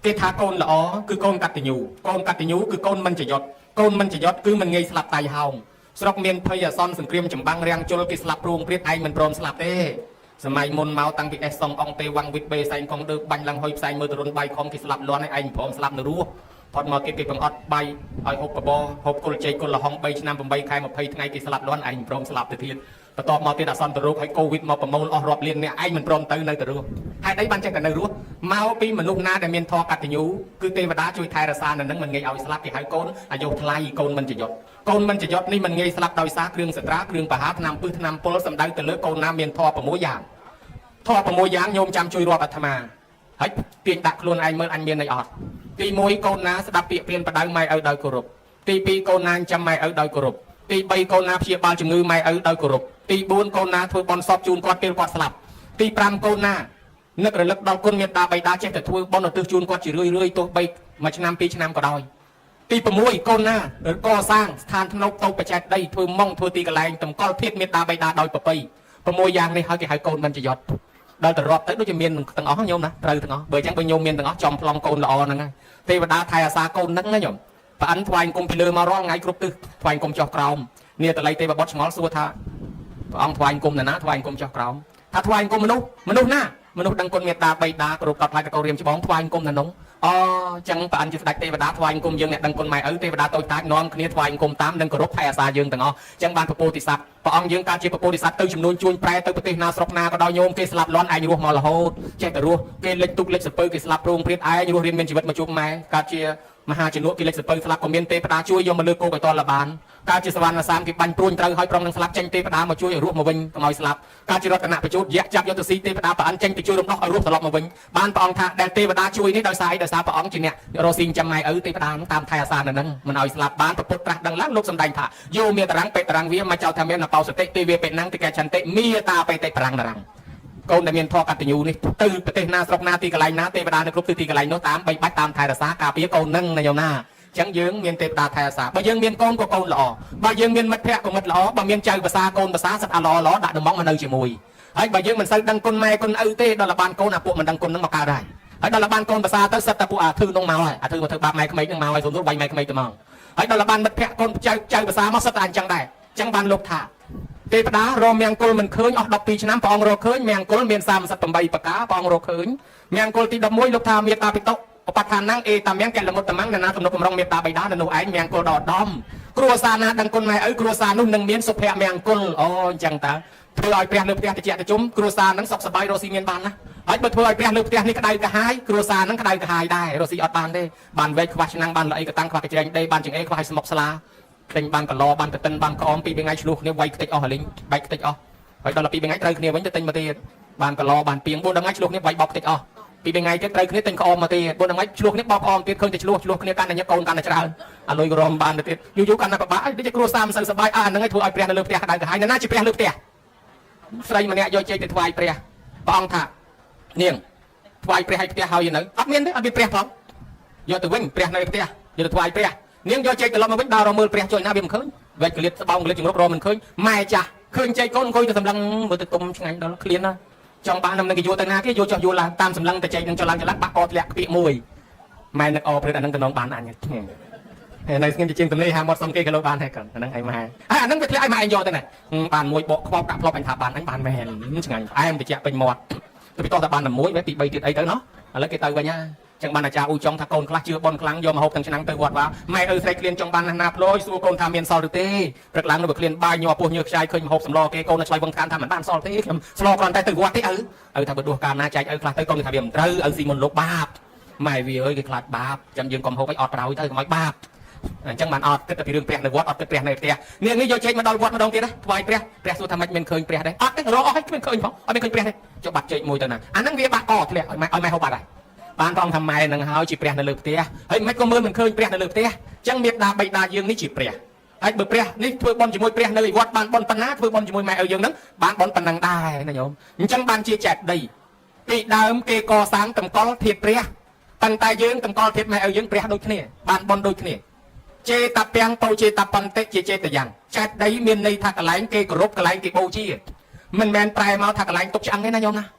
គេថាកូនល្អគឺកូនកតញ្ញូកូនកតញ្ញូគឺកូនមិនចយត់កូនមិនចយត់គឺមិនងាយស្លាប់តៃហោងស្រុកមានភ័យអសន្នសង្គ្រាមចម្បាំងរាំងជលគេស្លាប់ព្រួងព្រាតឯងមិនព្រមស្លាប់ទេសម័យមុនមកតាំងពីអេសសុងអង្គទេវ៉ាំងវិតបេសែងកងដើបាញ់ឡើងហុយផ្សែងមើលទរុនបាយខំគេស្លាប់លន់ឯងព្រមស្លាប់នៅរស់ផុតមកគេបង្អត់បាយឲ្យហូបបបរហូបគុលជ័យគុលលហុង3ឆ្នាំ8ខែ20ថ្ងៃគេស្លាប់លន់ឯងព្រមស្លាប់ទៅទៀតបន្ទាប់មកទៀតអសន្នរោគឲ្យកូវីដមកប្រមូលអស់រាប់លានអ្នកឯងមិនព្រមទៅនៅទៅរស់ហេតុអីបានចេះតែនៅរស់មកពីមនុស្សណាដែលមានធម៌កតញ្ញូគឺទេវតាជួយថែរក្សានៅនឹងមិនងាយឲ្យស្លាប់គេហៅកូនអាយុថ្លៃកូនមិនចយត់កូនមិនចយត់នេះមិនងាយស្លាប់ដោយសារគ្រឿងសត្រាគ្រឿងបហាថ្នាំពឹសថ្នាំពុលសម្ដៅទៅលើកូនណាមានធម៌6យ៉ាងធម៌6យ៉ាងញោមចាំជួយរាប់អាត្មាហើយទាញដាក់ខ្លួនឯងមើលអញមានអីអត់ទី1កូនណាស្ដាប់ពាក្យព្រានបដៅម៉ែឪដោយគោរពទី2កូនណាចាំម៉ែឪដោយគោរពទី3កូនណាព្យាបាលជំងឺម៉ែឪដោយគោរពទី4កូនណាធ្វើបន់សពជូនគាត់ពេលគាត់ស្លាប់ទី5កូនណានឹករលឹកដល់គុណមេត្តាបិតាចេះតែធ្វើបន់ឧទ្ទិសជូនគាត់ជារឿយទោះបីមួយឆ្នាំ2ឆ្នាំក៏ដោយទី6កូនណាកសាងស្ថានធ្នូបតូបបច្ចេកដីធ្វើម៉ងធ្វើទីកន្លែងតម្កល់ភាពមេត្តាបិតាដោយប្រពៃ6យ៉ាងនេះហើយគេហៅកូនមិនចយត់ដល់ទៅរាប់ទៅដូចជាមានទាំងអស់ញោមណាត្រូវទាំងអស់បើអញ្ចឹងបើញោមមានទាំងអស់ចំប្លង់កូនល្អហ្នឹងហើយទេវតាថែអាសាកូនហ្នឹងណាញោមប្រអិនថ្វាយគុំពីលើមករាល់ថ្ងៃគ្រប់ទិសថ្វាយគុំចុះក្រោមនាតល័យទេវបុត្រឆ្ងល់សួរថាព្រះអង្គថ្វាយគុំណាថ្វាយគុំចុះក្រោមថាថ្វាយគុំមនុស្សណាមនុស្សដឹងគុណមេត្តាបិតាគោរពកត់ថ្លៃតកោរៀមច្បងថ្វាយគុំណានោះអញ្ចឹងប្រអិនជាស្ដេចទេវតាថ្វាយគុំយើងអ្នកដឹងគុណម៉ែឪទេវតាតូចតាចនាំគ្នាថ្វាយគុំតាមនិងគោរពថែអាសាយើងទាំងអស់អញ្ចឹងបានពពោធិសត្វព្រះអង្គយើងកើតជាពពោធិសត្វទៅចំនួនជួញប្រែទៅប្រទេសណាស្រុកណាក៏ដោយញោមគេស្លាប់លន់ឯងរស់មករហូតចេះតែរស់គេលិចទុកលិចសពើគេស្លាប់ព្រមព្រៀតឯងរស់រៀនមានជីវិតមកជួបម៉ែកើតជាមហាជំនួសគេលិចសពើស្លាប់ក៏មានទេវតាជួយយកមកលើគោកឲ្យតលបានកើតជាសវណ្ណសាមគេបាញ់ព្រួញត្រូវឲ្យប្រងនឹងស្លាប់ចេញទេវតាមកជួយឲ្យរស់មកវិញកុំឲ្យស្លាប់កើតជារតនបញ្ជូតយៈចាប់យកទៅស៊ីទេវតាប្រអិនចេញទៅជួយរំដោះឲ្យរស់ត្រឡប់មកវិញបានព្រះអង្គថាដែលទេវតាជួយនេះដោយសារអីដោយសារព្រះអង្គជាអ្នករស់ស៊ីចាំម៉ែឪទេវតាតាមថែអាសានៅនឹងមិនឲ្យស្លាប់បានប្រពុតត្រាស់ដឹងឡើងលោកសំដែងថាយោមេតរាំងពេតរាំងវាមកចោលថាមានអបោសតិទេវពេណាំងតិកេចន្តិមេតាបេតិប្រាំងរាំងកូនដែលមានធម៌កតញ្ញូនេះទៅប្រទេសណាស្រុកណាទីកន្លែងណាទេវតានៅគ្រប់ទីកន្លែងនោះតាមបីបាច់តាមថែរក្សាការពារកូននឹងណាយោណាចឹងយើងមានទេវតាថែអាសាបើយើងមានកូនក៏កូនល្អបើយើងមានមិត្តភក្តិក៏មិត្តល្អបើមានចៅភាសាកូនភាសាសិតអាល្អដាក់ដំងមកនៅជាមួយហើយបើយើងមិនសូវដឹងគុណម៉ែគុណឪទេដល់បានកូនអាពួកមិនដឹងគុណនឹងមកកើតដែរហើយដល់បានកូនភាសាទៅសិតតែពួកអាធឺនោះមកហើយអាធឺមកធ្វើបាបម៉ែក្មេកនឹងមកហើយសុំទៅបាយម៉ែក្មេកទៅមកហើយដល់បានមិត្តភក្តិកូនចៅភាសាមកសិតតែអញ្ចឹងដែរអញ្ចឹងបានលោកថាទេវតារមមង្គលមិនឃើញអស់12ឆ្នាំព្រះអង្គរកឃើញមង្គលមាន38ប្រការព្រះអង្គរកឃើញមង្គលទី11លោកថាមេត្តាពិតុឧបឋានណាងអេតាមៀងកលមុតតំងណាទំនុកបំរុងមេត្តាបិតានៅនោះឯងមង្គលដល់ដំគ្រួសារណាដឹងគុណម៉ែឪគ្រួសារនោះនឹងមានសុភមង្គលអូអញ្ចឹងតើធ្វើឲ្យព្រះលើផ្ទះតិចតិជុំគ្រួសារនឹងសុខសប្បាយរស់ស៊ីមានបានណាហើយបើធ្វើឲ្យព្រះលើផ្ទះនេះក្តៅកាហាយគ្រួសារនឹងក្តៅកាហាយដែររស់ស៊ីអត់បានទេបានវែកខ្វះឆ្នាំងបានល្អីកតាំងខ្វះកញ្ច្រែងដេបានចង្អេខ្វះស្មុកស្លាឃើញបានកឡបានកតិនបានក្អម2ថ្ងៃឆ្លោះគ្នាវាយខ្ទេចអស់ហលីងបែកខ្ទេចអស់ហើយដល់2ថ្ងៃត្រូវគ្នាវិញទៅទិញមកទៀតបានកឡបានពីង4ថ្ងៃឆ្លោះគ្នាវាយបោកខ្ទេចអស់ពីថ្ងៃទៀតត្រូវគ្នាទិញក្អមមកទៀត4ថ្ងៃឆ្លោះគ្នាបោកក្អមទៀតឃើញតែឆ្លោះគ្នាកាន់តែញ៉ាំកូនកាន់តែច្រើនអាលុយក៏រំបានទៅទៀតយូរកាន់តែពិបាកដូចជាគ្រួសារមិនសូវសប្បាយអាហ្នឹងឲ្យធ្វើឲ្យព្រះនៅលើផ្ទះក្តៅក្រហាយណាជាព្រះលើផ្ទះស្រីម្នាក់យកចេកទៅថ្វាយព្រះអង្គថានាងថ្វាយព្រះឲ្យផ្ទះហើយនៅអត់មានទេអត់មានព្រះផងយកទៅវិញព្រះនៅផ្ទះយកទៅថ្វាយព្រះនាងយកចេកត្រឡប់មកវិញដល់រមើលព្រះជួយណាវាមិនឃើញវែកកលៀតស្បោងកលៀតជំរុករមិនឃើញម៉ែចាស់ឃើញចេកកូនអង្គុយទៅសម្លឹងមើលទៅទុំឆ្ងាញ់ដល់ឃ្លានណាចង់បាននឹងគេយកទៅណាគេយកចុះយកឡើងតាមសម្លឹងតែចេកនឹងចុះឡើងបាក់កធ្លាក់ខ្ពាកមួយម៉ែនឹកអព្រឹត្តអានឹងតំណងបានអញហើយនៅស្ងៀមជាងទន្លេហាមាត់សុំគេលោកបានហើយកូនអានឹងឯងម៉ែហើយអានឹងវាធ្លាក់ឲ្យម៉ែឯងយកទៅណាបានមួយបកខ្វប់ដាក់ផ្លប់អញថាបានអញបានមែនឆ្ងាញ់ផ្អែមតិចពេញមាត់ទៅពីតោះតែបានតែមួយទី3ទៀតអីទៅណោះឥឡូវគេទៅវិញហ่าចឹងបានអាចារ្យអ៊ូចុងថាកូនខ្លះជឿបនខ្លាំងយកមកហូបទាំងឆ្នាំទៅវត្តว่าម៉ែឪស្រីក្លៀនចង់បានណាផ្លយសួរកូនថាមានសល់ឬទេព្រឹកឡើងនៅក្លៀនបាយញ័រពោះញើខ្ចាយឃើញមកហូបសម្លគេកូននៅឆ្លៃវងខានថាមិនបានសល់ទេខ្ញុំស្លោគ្រាន់តែទៅវត្តទេឪថាបើដួសកាលណាចែកឪខ្លះទៅកូនថាវាមិនត្រូវឪស៊ីមុនលោកបាបម៉ែវាអើយគេខ្លាចបាបចឹងយើងកុំហូបឲ្យអត់ប្រោយទៅកុំឲ្យបាបអញ្ចឹងបានអត់គិតតែពីរឿងព្រះនៅវត្តអត់គិតព្រះនៅផ្ទះនាងនេះយកចេកមកដល់វត្តម្ដងទៀតណាថ្វាយព្រះសួរថាមិនមានឃើញព្រះទេអត់ទេរកអស់ឲ្យគ្មានឃើញផងអត់មានឃើញព្រះទេចុះបាត់ចេកមួយទៅណាអាហ្នឹងវាបាក់កធ្លាក់ឲ្យម៉ែហូបបាត់ហើយបានព្រះអង្គថាម៉ែនឹងហើយជាព្រះនៅលើផ្ទះហើយមិនក៏មើលមិនឃើញព្រះនៅលើផ្ទះអញ្ចឹងមេត្តាបិតាយើងនេះជាព្រះហើយបើព្រះនេះធ្វើបុណ្យជាមួយព្រះនៅវត្តបានបុណ្យប៉ុណ្ណាធ្វើបុណ្យជាមួយម៉ែឪយើងហ្នឹងបានបុណ្យប៉ុណ្ណឹងដែរណាញោមអញ្ចឹងបានជាចេតិយពីដើមគេកសាងតម្កល់ធាតុព្រះប៉ុន្តែយើងតម្កល់ធាតុម៉ែឪយើងព្រះដូចគ្នាបានបុណ្យដូចគ្នាចេតពាំងបោចេតបន្តិជាចេតយ៉ាងចេតិយមានន័យថាកន្លែងគេគោរពកន្លែងគេបូជាមិនមែនប្រែមកថាកន្លែងទុកឆ្អឹងទេណាញោមណា